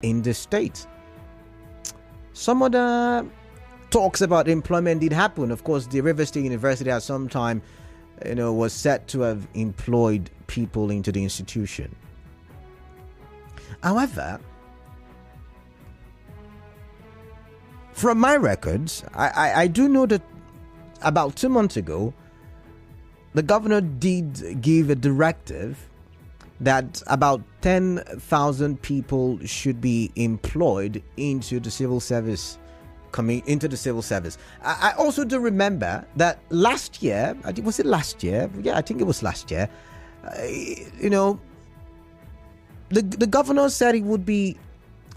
in the state. Some other talks about employment did happen. Of course, the Rivers State University at some time, was said to have employed people into the institution. However, from my records, I do know that about 2 months ago, the governor did give a directive that about 10,000 people should be employed into the civil service. I also do remember that last year, was it last year? Yeah, I think it was last year. The governor said it would be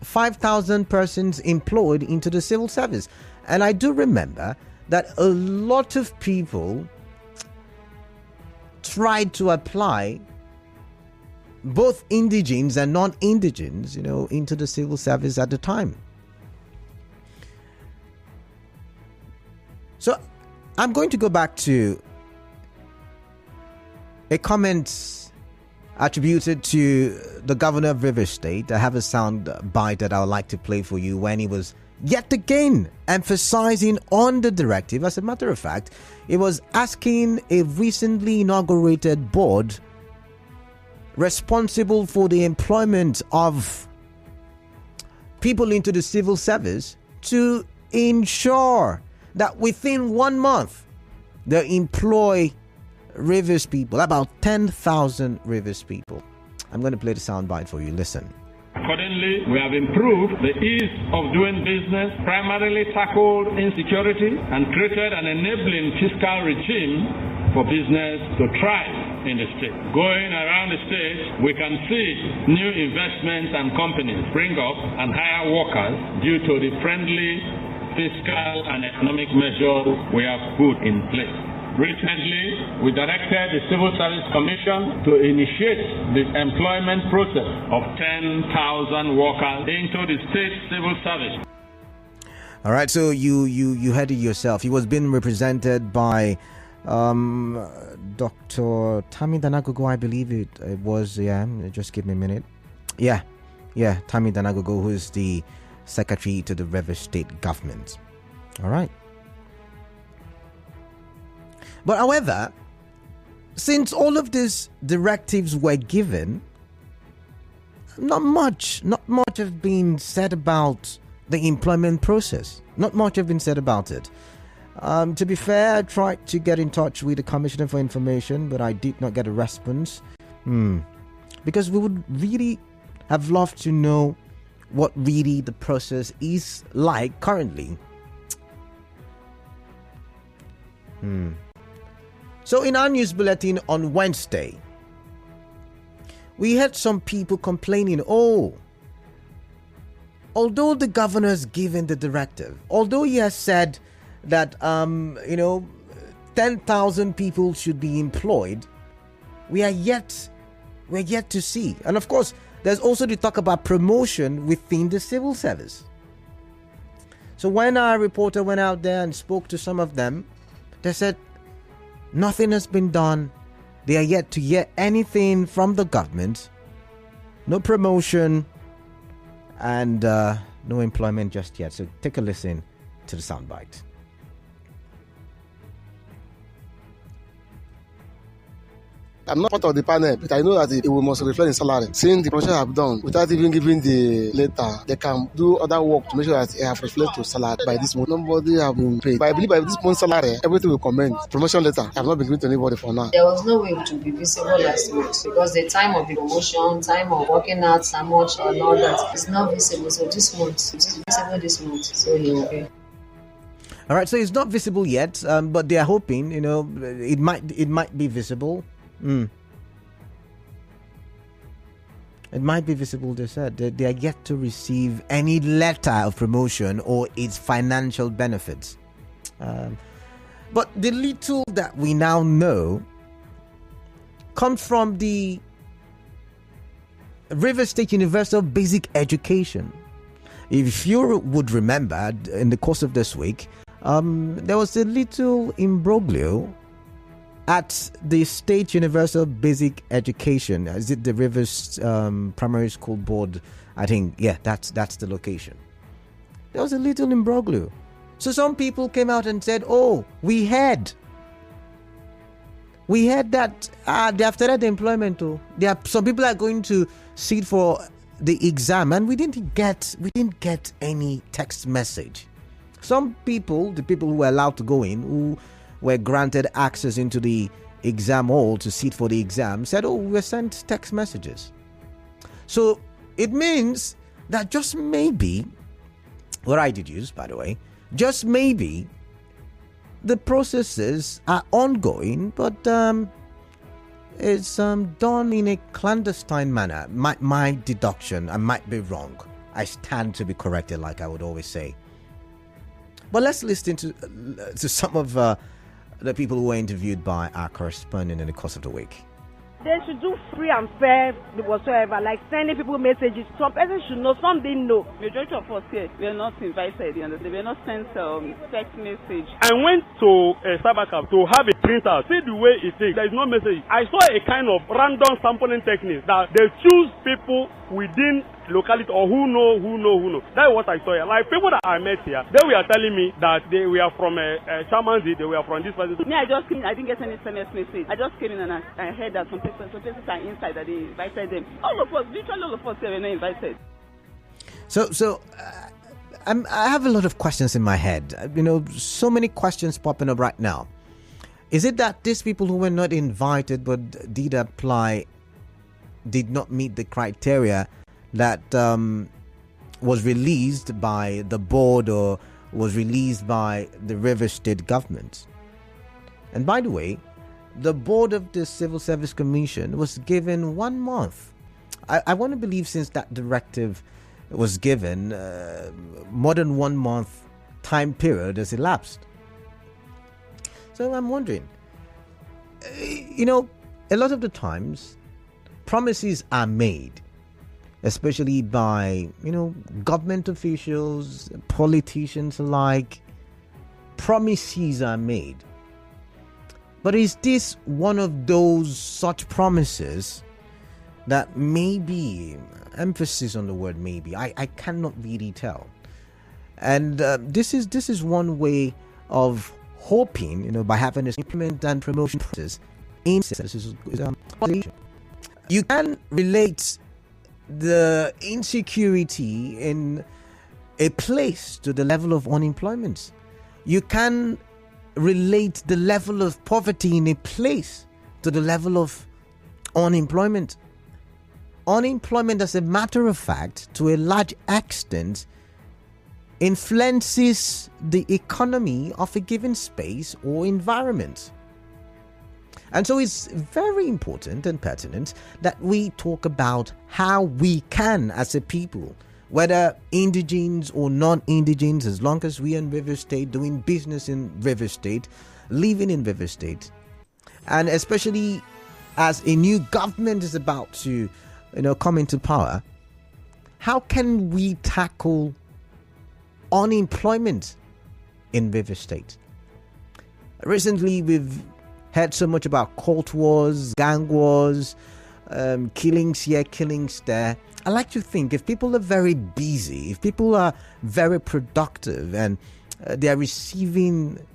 5,000 persons employed into the civil service. And I do remember that a lot of people tried to apply, both indigenes and non-indigenes, into the civil service at the time. So I'm going to go back to a comment attributed to the governor of Rivers State. I have a sound bite that I would like to play for you when he was yet again emphasizing on the directive. As a matter of fact, he was asking a recently inaugurated board responsible for the employment of people into the civil service to ensure that within 1 month they employ Rivers people, about 10,000 Rivers people. I'm going to play the soundbite for you. Listen. Accordingly, we have improved the ease of doing business, primarily tackled insecurity, and created an enabling fiscal regime for business to thrive in the state. Going around the state, we can see new investments and companies spring up and hire workers due to the friendly fiscal and economic measures we have put in place. Recently, we directed the Civil Service Commission to initiate the employment process of 10,000 workers into the state civil service. All right, so you heard it yourself. He was being represented by Dr. Tammy Danagogo, I believe it was. Yeah, just give me a minute. Yeah, Tammy Danagogo, who is the secretary to the Rivers State government. All right. But however, since all of these directives were given, not much have been said about the employment process. Not much have been said about it. To be fair, I tried to get in touch with the Commissioner for Information, but I did not get a response. Because we would really have loved to know what really the process is like currently. So in our news bulletin on Wednesday, we had some people complaining, although the governor has given the directive, although he has said that 10,000 people should be employed, we're yet to see. And of course, there's also the talk about promotion within the civil service. So when our reporter went out there and spoke to some of them, they said nothing has been done. They are yet to hear anything from the government. No promotion and no employment just yet. So take a listen to the soundbite. I'm not part of the panel, but I know that it will must reflect in salary. Since the promotion have done, without even giving the letter, they can do other work to make sure that it have reflect to salary by this month. Nobody have been paid. But I believe by this month's salary, everything will comment. Promotion letter have not been given to anybody for now. There was no way to be visible last month because the time of the promotion, time of working out, so much and all that is not visible. So this month, it is visible this month. So you're okay. All right, so it's not visible yet, but they are hoping, it might be visible. It might be visible, they said. They are yet to receive any letter of promotion or its financial benefits. But the little that we now know comes from the Rivers State University of Basic Education. If you would remember, in the course of this week, there was a little imbroglio at the State University of Basic Education. Is it the Rivers Primary School Board I think, yeah, that's the location. There was a little imbroglio. So some people came out and said, oh, we heard that they have started the employment too. Some people are going to sit for the exam, and we didn't get any text message. Some people, the people who were allowed to go in, who were granted access into the exam hall to sit for the exam, said, oh, we were sent text messages. So it means that just maybe, what I did use, by the way, just maybe the processes are ongoing, but it's done in a clandestine manner. My deduction, I might be wrong. I stand to be corrected, like I would always say. But let's listen to some of the people who were interviewed by our correspondent in the course of the week. They should do free and fair whatsoever, like sending people messages. Some persons should know, some didn't know. Majority of us here, we are not invited, you understand? We are not sent text message. I went to Cybercab to have a printout. See the way it is. There is no message. I saw a kind of random sampling technique that they choose people within locality or who know. That is what I saw here. Like people that I met here, they were telling me that they were from Chamanzi, they were from this place. Me, I just came in, I didn't get any SMS message. I just came in and I heard that some places are inside, that they invited them. All of us, literally all of us here were not invited. So I have a lot of questions in my head. So many questions popping up right now. Is it that these people who were not invited but did apply did not meet the criteria that was released by the board or was released by the Rivers State government? And by the way, the board of the Civil Service Commission was given 1 month. I want to believe since that directive was given, more than 1 month time period has elapsed. So I'm wondering, a lot of the times promises are made, especially by, government officials, politicians alike. Promises are made. But is this one of those such promises that maybe, emphasis on the word maybe, I cannot really tell. And this is one way of hoping, by having this implement and promotion process in you can relate the insecurity in a place to the level of unemployment. You can relate the level of poverty in a place to the level of unemployment. Unemployment, as a matter of fact, to a large extent, influences the economy of a given space or environment. And so it's very important and pertinent that we talk about how we can, as a people, whether indigenes or non-indigenes, as long as we are in River State, doing business in River State, living in River State, and especially as a new government is about to, come into power, how can we tackle unemployment in River State? Recently, we've heard so much about cult wars, gang wars, killings here, killings there. I like to think if people are very busy, if people are very productive and they are receiving,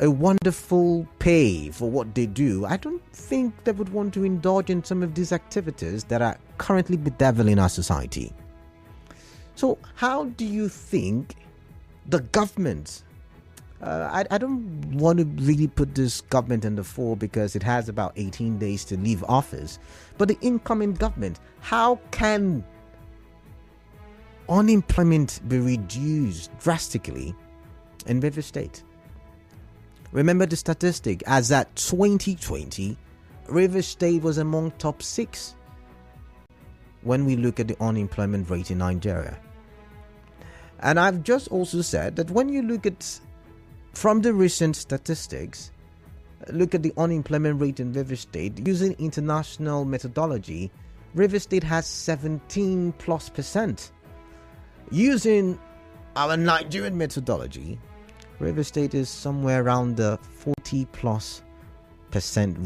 a wonderful pay for what they do, I don't think they would want to indulge in some of these activities that are currently bedeviling our society. So how do you think the government, I don't want to really put this government in the fore because it has about 18 days to leave office, but the incoming government, how can unemployment be reduced drastically in River State? Remember the statistic, as at 2020, River State was among top 6 when we look at the unemployment rate in Nigeria. And I've just also said that when you look at, from the recent statistics, look at the unemployment rate in River State, using international methodology, River State has 17+%. Using our Nigerian methodology, River State is somewhere around the 40+%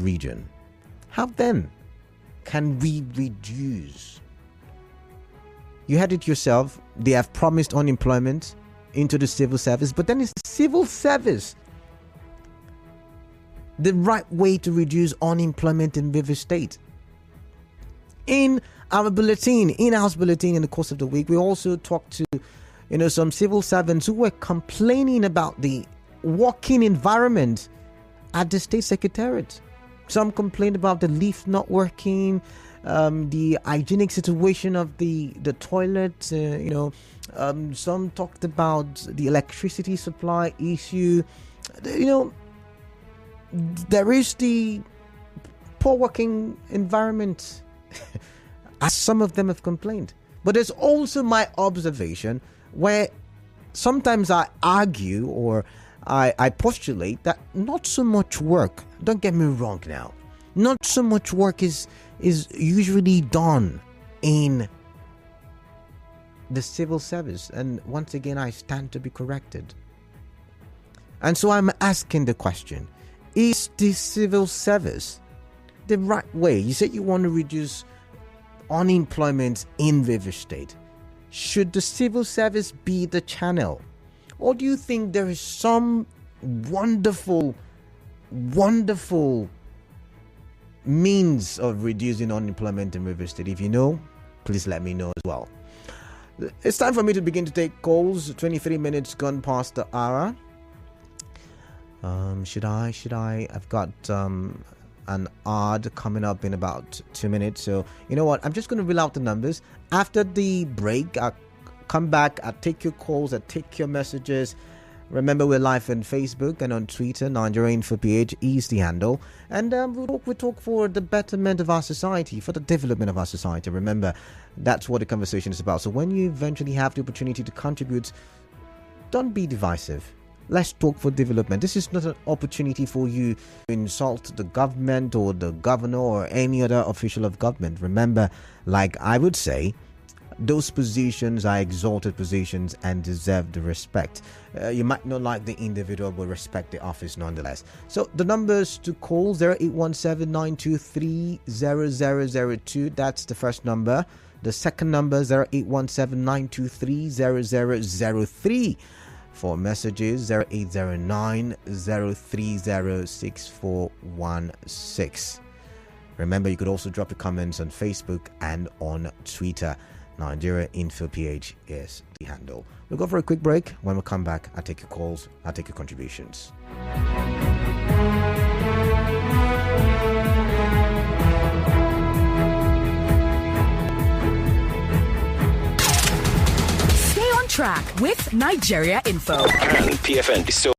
region. How then can we reduce You had it yourself. They have promised unemployment into the civil service, but then it's the civil service the right way to reduce unemployment in River State. In our bulletin, in-house bulletin in the course of the week, we also talked to some civil servants who were complaining about the working environment at the state secretariat. Some complained about the lift not working, the hygienic situation of the toilet. Some talked about the electricity supply issue. There is the poor working environment, as some of them have complained. But there's also my observation where sometimes I argue or I postulate that not so much work, don't get me wrong now, not so much work is usually done in the civil service. And once again, I stand to be corrected. And so I'm asking the question, is the civil service the right way? You said you want to reduce unemployment in River State. Should the civil service be the channel? Or do you think there is some wonderful means of reducing unemployment in River State? If you know, please let me know as well. It's time for me to begin to take calls. 23 minutes gone past the hour. Should I? I've got an ad coming up in about 2 minutes. So, you know what? I'm just going to reel out the numbers. After the break, I'll come back. I'll take your calls. I'll take your messages. Remember, we're live on Facebook and on Twitter. Nigeria Info PH is the handle. And we talk for the betterment of our society, for the development of our society. Remember, that's what the conversation is about. So when you eventually have the opportunity to contribute, don't be divisive. Let's talk for development. This is not an opportunity for you to insult the government or the governor or any other official of government. Remember, like I would say, those positions are exalted positions and deserve the respect. You might not like the individual, but respect the office nonetheless. So the numbers to call 0817-923-0002. That's the first number. The second number 0817-923-0003. For messages 0809-030-6416. Remember, you could also drop your comments on Facebook and on Twitter. Nigeria Info PH is the handle. We'll go for a quick break. When we come back, I'll take your calls, I'll take your contributions. Stay on track with Nigeria Info. And PFN is so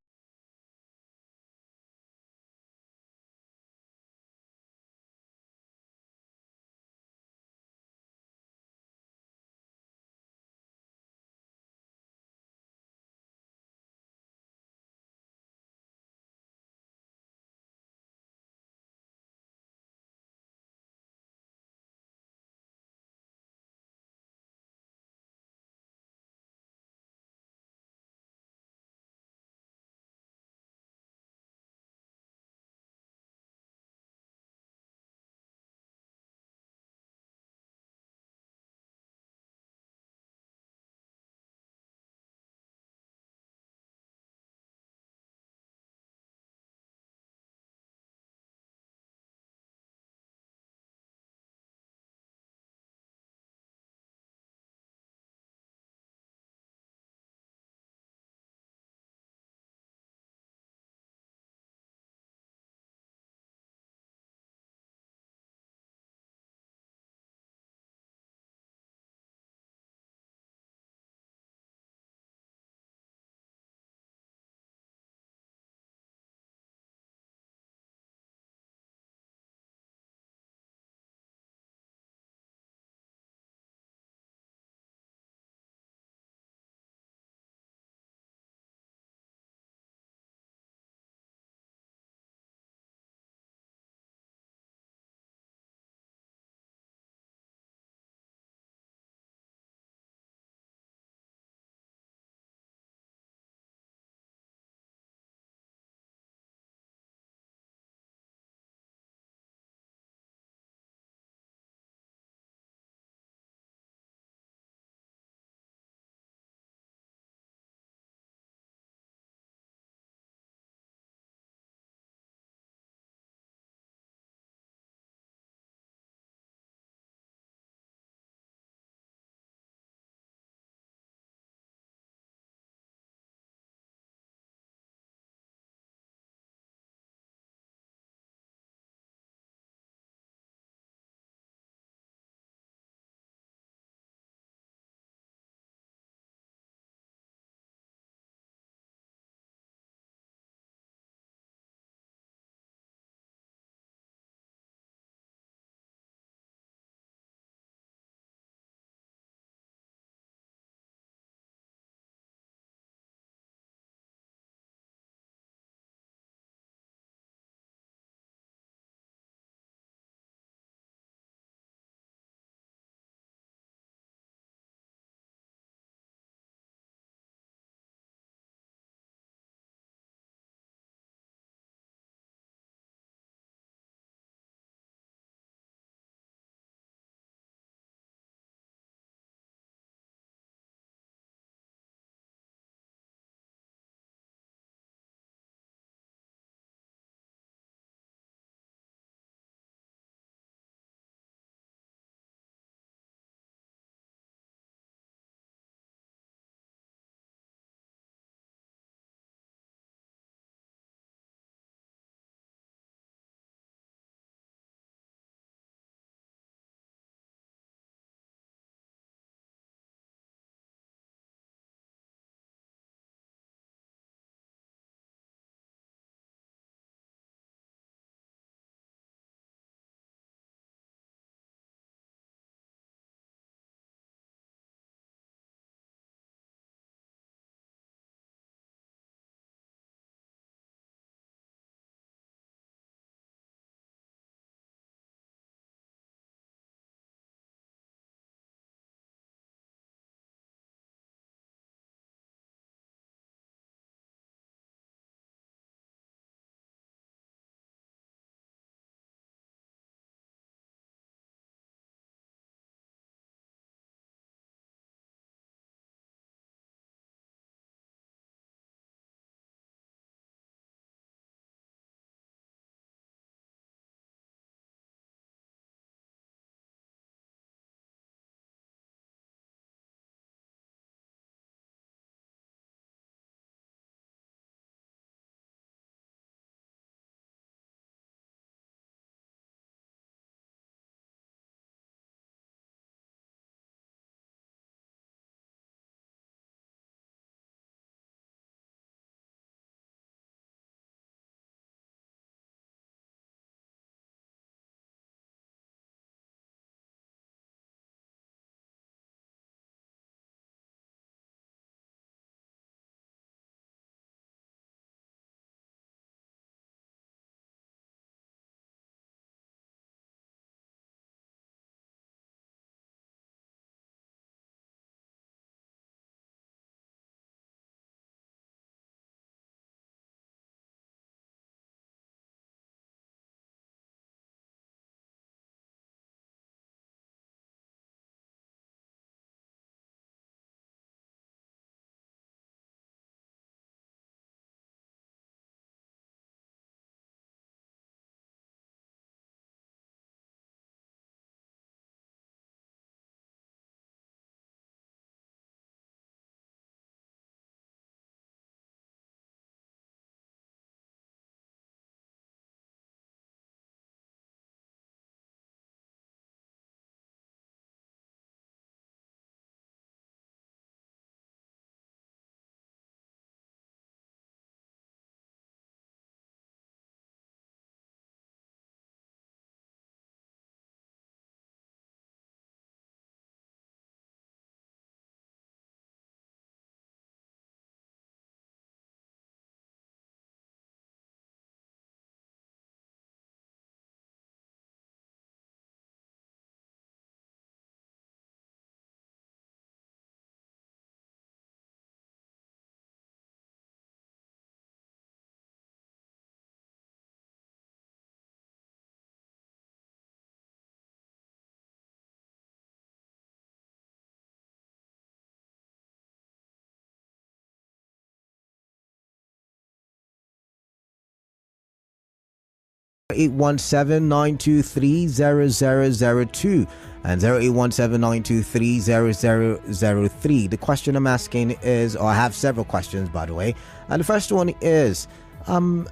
0817-923-0002 and 0817-923-0003. The question I'm asking is, or I have several questions, by the way, and the first one is, do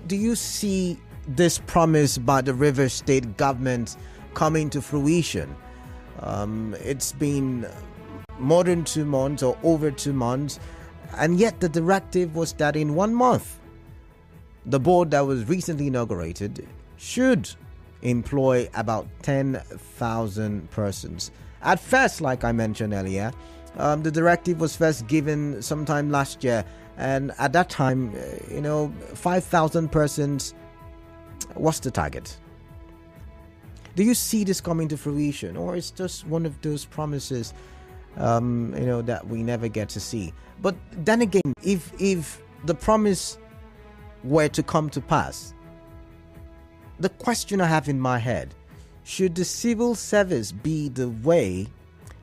you see this promise by the Rivers State government coming to fruition? It's been more than 2 months or over 2 months, and yet the directive was that in 1 month, the board that was recently inaugurated should employ about 10,000 persons. At first, like I mentioned earlier, the directive was first given sometime last year, and at that time, 5,000 persons was the target. Do you see this coming to fruition, or it's just one of those promises that we never get to see? But then again, if the promise were to come to pass, the question I have in my head, should the civil service be the way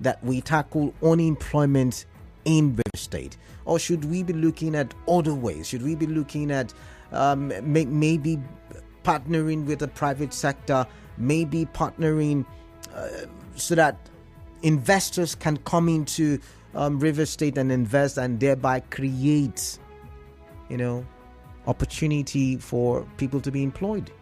that we tackle unemployment in River State, or should we be looking at other ways? Should we be looking at maybe partnering with the private sector, maybe partnering so that investors can come into River State and invest and thereby create, opportunity for people to be employed?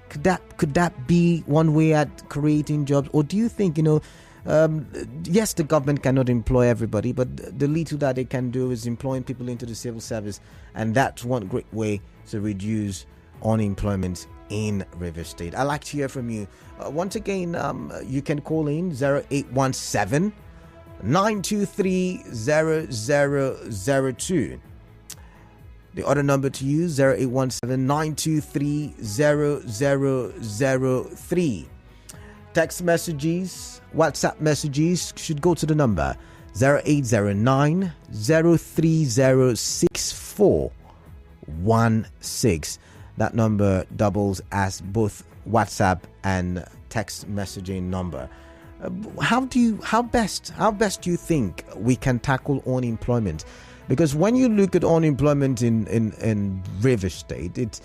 Could that be one way at creating jobs? Or do you think, yes, the government cannot employ everybody, but the little that they can do is employing people into the civil service, and that's one great way to reduce unemployment in River State. I'd like to hear from you. Once again, you can call in 0817 923 0002. The other number to use, 0817 923 0003. Text messages, WhatsApp messages should go to the number 0809 030 6416. That number doubles as both WhatsApp and text messaging number. How best do you think we can tackle unemployment? Because when you look at unemployment in River State, it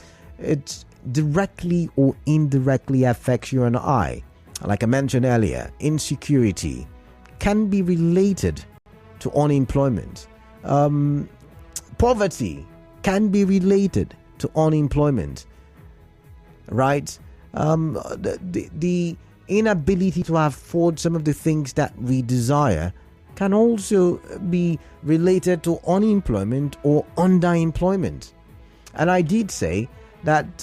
directly or indirectly affects you and I. Like I mentioned earlier, insecurity can be related to unemployment. Poverty can be related to unemployment, right? The inability to afford some of the things that we desire can also be related to unemployment or underemployment. And I did say that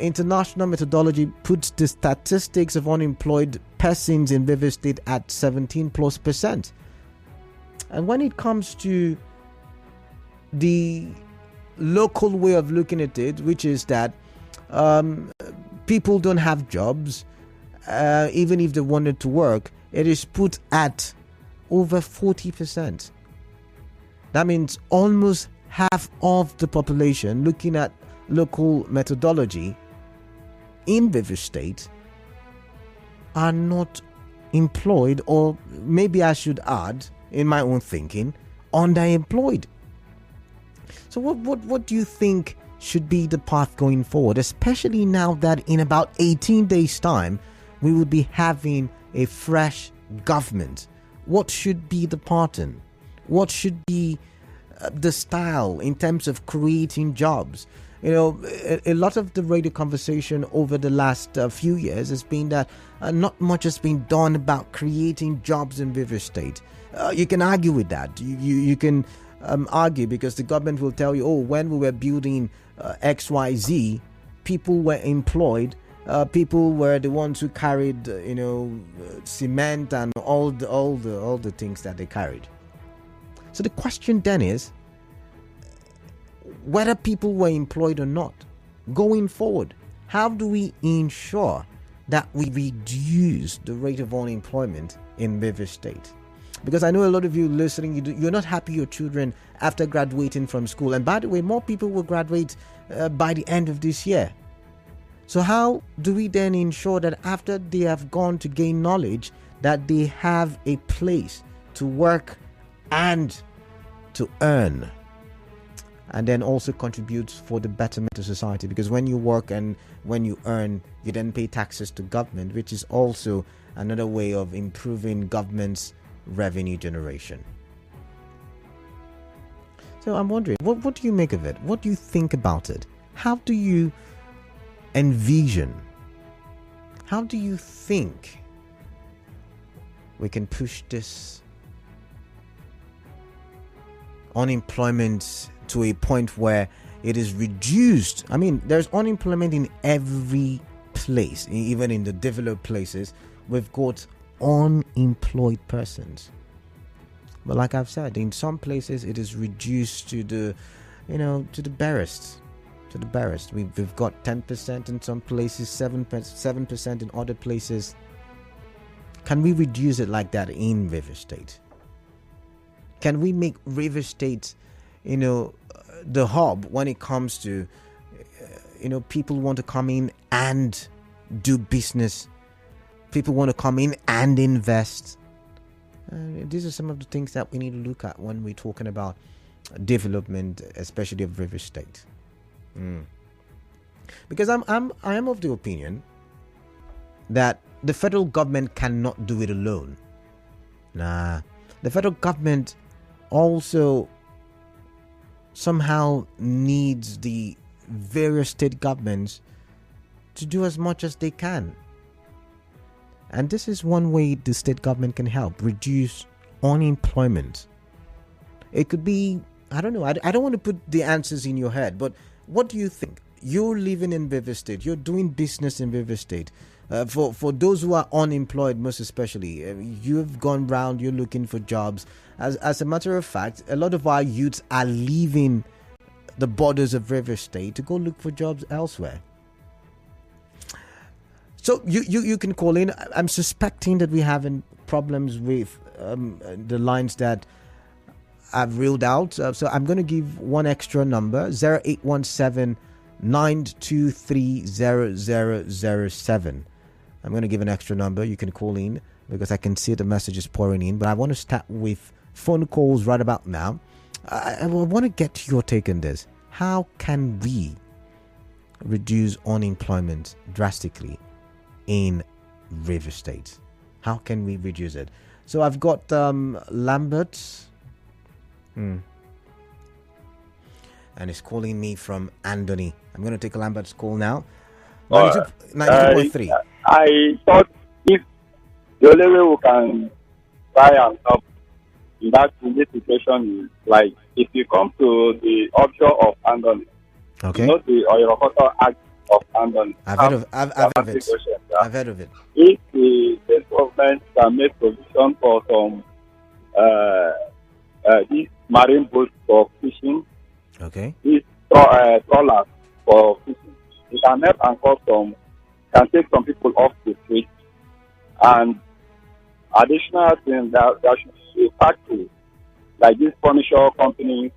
international methodology puts the statistics of unemployed persons in River State at 17+%. And when it comes to the local way of looking at it, which is that people don't have jobs, even if they wanted to work, it is put at over 40%. That means almost half of the population, looking at local methodology in River State, are not employed, or maybe I should add, in my own thinking, underemployed. So what do you think should be the path going forward, especially now that in about 18 days' time we will be having a fresh government? What should be the pattern? What should be the style in terms of creating jobs? A lot of the radio conversation over the last few years has been that not much has been done about creating jobs in River State. You can argue with that. You can argue, because the government will tell you, when we were building XYZ, people were employed. People were the ones who carried, cement and all the things that they carried. So the question then is, whether people were employed or not, going forward, how do we ensure that we reduce the rate of unemployment in River State? Because I know a lot of you listening, you're not happy your children after graduating from school. And by the way, more people will graduate by the end of this year. So how do we then ensure that after they have gone to gain knowledge, that they have a place to work and to earn? and then also contributes for the betterment of society, because when you work and when you earn, you then pay taxes to government, which is also another way of improving government's revenue generation. So I'm wondering, what do you make of it? What do you think about it? How do you envision? How do you think we can push this unemployment to a point where it is reduced? I mean, there's unemployment in every place, even in the developed places. We've got unemployed persons. But like I've said, in some places it is reduced to the, to the barest. To the barest. We've got 10% in some places, 7% in other places. Can we reduce it like that in River State? Can we make River State, the hub when it comes to, people want to come in and do business. People want to come in and invest. These are some of the things that we need to look at when we're talking about development, especially of River State. Because I am of the opinion that the federal government cannot do it alone. The federal government also somehow needs the various state governments to do as much as they can. And this is one way the state government can help reduce unemployment. It could be, I don't know, I don't want to put the answers in your head, but what do you think? You're living in River State, you're doing business in River State. For those who are unemployed, most especially, you've gone round, you're looking for jobs. As a matter of fact, a lot of our youths are leaving the borders of River State to go look for jobs elsewhere. So you can call in. I'm suspecting that we're having problems with the lines that I've reeled out. So I'm going to give one extra number, 0817 923 0007. I'm going to give an extra number. You can call in because I can see the messages pouring in. But I want to start with phone calls right about now. I want to get your take on this. How can we reduce unemployment drastically in River State? How can we reduce it? So I've got Lambert. And it's calling me from Anthony. I'm going to take Lambert's call now. 92.3. I thought if the only way we can try and help in this situation is like if you come to the offshore of Anthony, okay, the Oyorokota Act of Anthony. I've heard of it. I've heard of it. If the government can make provision for some these marine boats for fishing, okay, these trawlers for fishing, it can help and can take some people off the street. And additional thing that should be a factory, like this furniture company,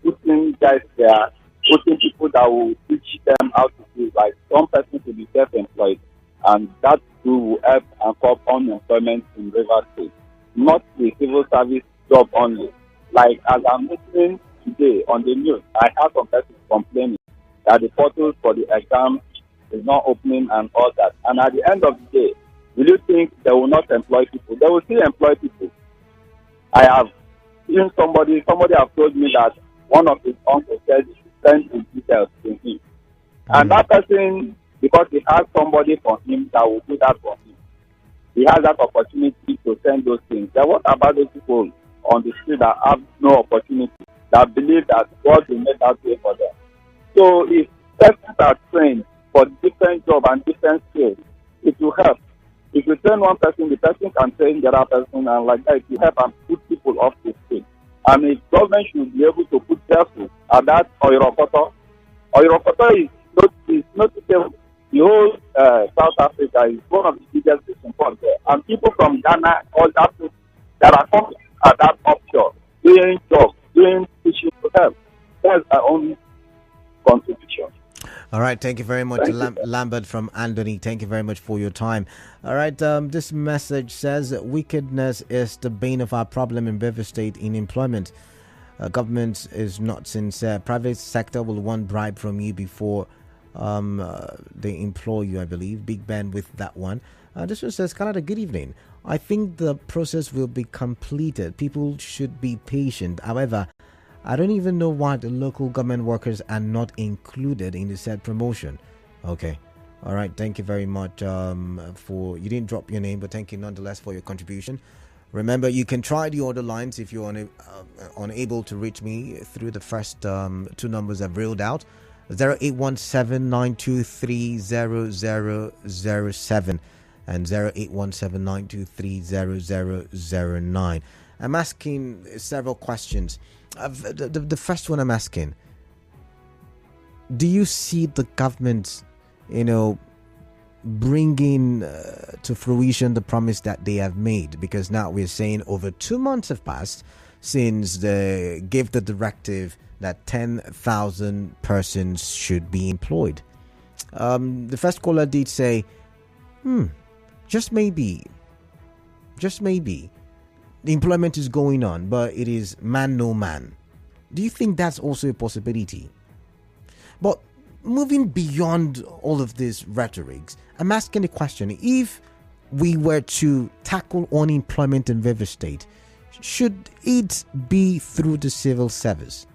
putting guys there, putting people that will teach them how to do, like some person to be self-employed, and that too will help and curb unemployment in River State. Not the civil service job only. Like as I'm listening today on the news, I have some persons complaining that the portals for the exam is not opening and all that. And at the end of the day, will you think they will not employ people? They will still employ people. I have seen somebody have told me that one of his uncles said he should send his details to him. And that person, because he has somebody for him that will do that for him, he has that opportunity to send those things. Then what about those people on the street that have no opportunity, that believe that God will make that way for them? So if persons are trained for different jobs and different skills, it will help. If you train one person, the person can train the other person, and like that, it will help and put people off the street. And the government should be able to put careful at that Oyorokota. Oyorokota is noticeable. The whole South Africa is one of the biggest fishing ports there. And people from Ghana, all that are coming at that offshore, doing jobs, doing fishing to help. That's our own contribution. All right, thank you very much, Lambert from Anthony. Thank you very much for your time. All right, this message says wickedness is the bane of our problem in River State in employment. Government is not sincere. Private sector will want bribe from you before they employ you, I believe. Big Ben with that one. This one says, Canada, good evening. I think the process will be completed. People should be patient. However, I don't even know why the local government workers are not included in the said promotion. Okay. All right. Thank you very much for... You didn't drop your name, but thank you nonetheless for your contribution. Remember, you can try the other lines if you're unable to reach me through the first two numbers I've reeled out. 0817-923-0007 and 0817-923-0009. I'm asking several questions. The first one I'm asking, do you see the government, bringing to fruition the promise that they have made? Because now we're saying over 2 months have passed since they gave the directive that 10,000 persons should be employed. The first caller did say, just maybe, the employment is going on, but it is man no man. Do you think that's also a possibility? But moving beyond all of these rhetorics, I'm asking the question, if we were to tackle unemployment in River State, should it be through the civil service?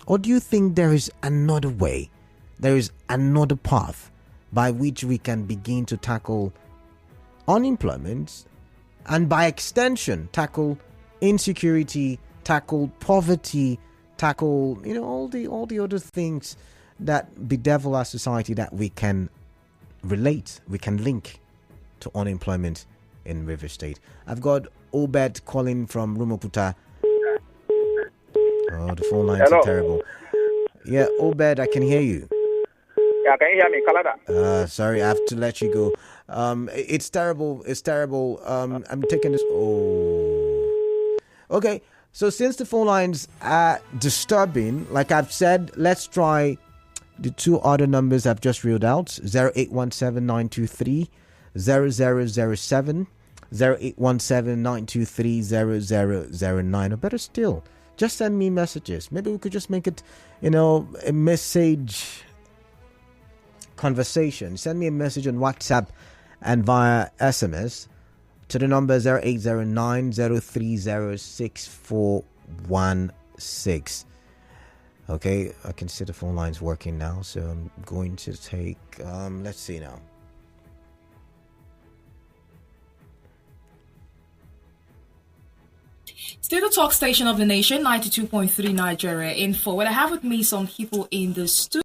Or do you think there is another way, there is another path by which we can begin to tackle unemployment and by extension tackle insecurity, tackle poverty, tackle all the other things that bedevil our society that we can relate, we can link to unemployment in River State? I've got Obed calling from Rumoputa. Oh, the phone lines are terrible. Yeah, Obed, I can hear you. Yeah, can you hear me, Kalada? Sorry, I have to let you go. It's terrible. It's terrible. I'm taking this. Oh. Okay, so since the phone lines are disturbing, like I've said, let's try the two other numbers I've just reeled out. 0817-923-0007, 0817-923-0009. Or better still, just send me messages. Maybe we could just make it, a message conversation. Send me a message on WhatsApp and via SMS to the number 0809-030-6416. Okay, I can see the phone lines working now, so I'm going to take, let's see now. Still the talk station of the nation, 92.3 Nigeria Info. Well, I have with me some people in the studio.